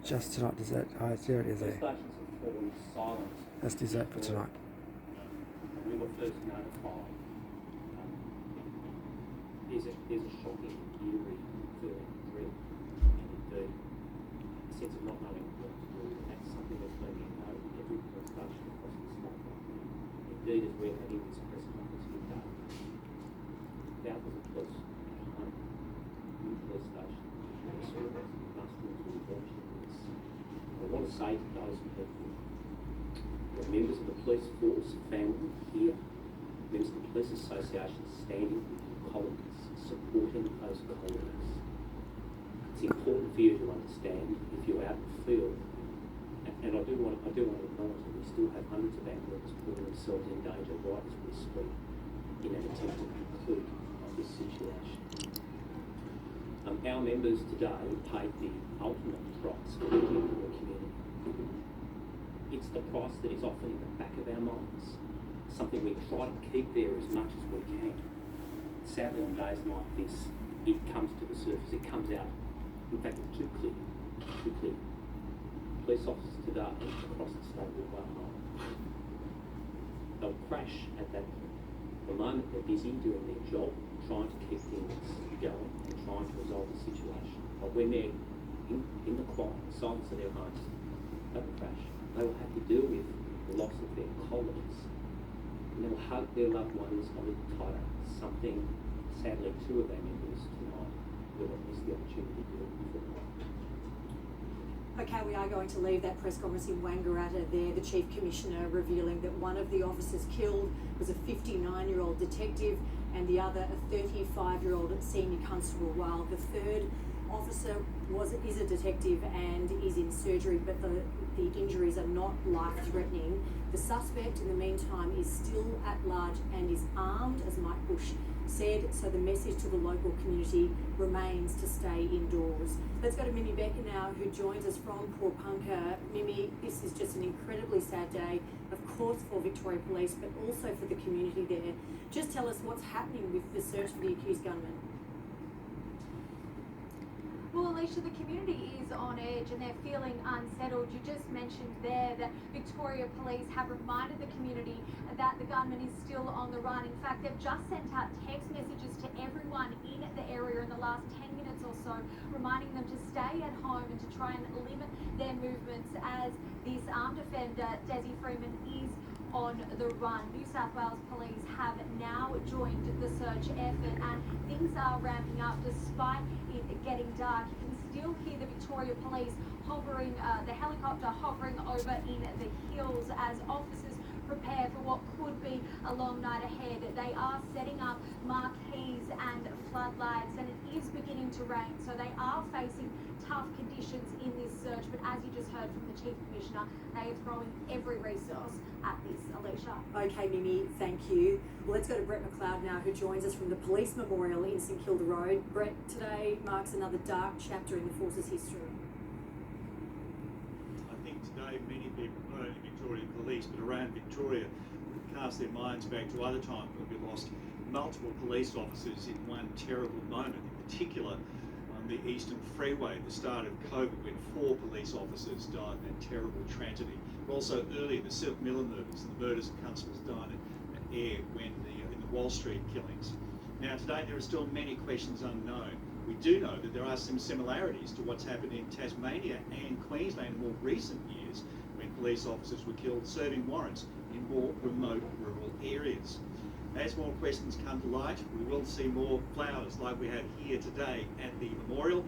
Just tonight, dessert. Oh, there it is there. Stations have fallen silent. That's dessert for tonight. We were first notified. There's a shocking, eerie feeling of dread, and indeed a sense of not knowing what to do. And that's something that's been echoed in every police station across the state. Indeed, as we're having this press conference here today, thousands of police at home, in police stations, and the service musters will be watching this. I want to say to those people, the members of the police force family here, members of the Police Association standing with your colleagues, supporting those colleagues. It's important for you to understand if you're out in the field, and I do want to acknowledge that we still have hundreds of our workers putting themselves in danger right as we speak in an attempt to conclude this situation. Our members today paid the ultimate price for the community. It's the price that is often in the back of our minds, something we try to keep there as much as we can. Sadly, on days like this, it comes to the surface, it comes out. In fact, it's too clear. Police officers today across the state will go home. They'll crash at that point. The moment they're busy doing their job, trying to keep things going and trying to resolve the situation. But when they're in the quiet, silence of their homes, they will crash. They will have to deal with the loss of their colleagues. And they'll hug their loved ones a little tighter. Something, sadly, two of our members tonight will have missed the opportunity to do before. Okay, we are going to leave that press conference in Wangaratta there. The Chief Commissioner revealing that one of the officers killed was a 59-year-old detective and the other a 35-year-old senior constable, while the third officer is a detective and is in surgery, but the injuries are not life-threatening. The suspect, in the meantime, is still at large and is armed, as Mike Bush said, so the message to the local community remains to stay indoors. Let's go to Mimi Becker now, who joins us from Porepunkah. Mimi, this is just an incredibly sad day, of course, for Victoria Police, but also for the community there. Just tell us what's happening with the search for the accused gunman. Well, Alicia, the community is on edge and they're feeling unsettled. You just mentioned there that Victoria Police have reminded the community that the gunman is still on the run. In fact, they've just sent out text messages to everyone in the area in the last 10 minutes or so, reminding them to stay at home and to try and limit their movements as this armed offender, Desi Freeman, is on the run. New South Wales Police have now joined the search effort and things are ramping up despite it getting dark. You can still hear the Victoria Police hovering, the helicopter hovering over in the hills as officers prepare for what could be a long night ahead. They are setting up marquees and floodlights and it is beginning to rain, so they are facing tough conditions in this search, but as you just heard from the Chief Commissioner, they are throwing every resource at this, Alicia. Okay, Mimi, thank you. Well, let's go to Brett McLeod now, who joins us from the Police Memorial in St Kilda Road. Brett, today marks another dark chapter in the Force's history. I think today many people, not only Victoria Police, but around Victoria, cast their minds back to other times when we lost multiple police officers in one terrible moment, in particular on the Eastern Freeway at the start of COVID when 4 police officers died in that terrible tragedy. But also earlier, the Silk Miller murders and the murders of Constables Diana and Eyre in the Wall Street killings. Now today there are still many questions unknown. We do know that there are some similarities to what's happened in Tasmania and Queensland in more recent years when police officers were killed serving warrants in more remote rural areas. As more questions come to light, we will see more flowers like we have here today at the memorial.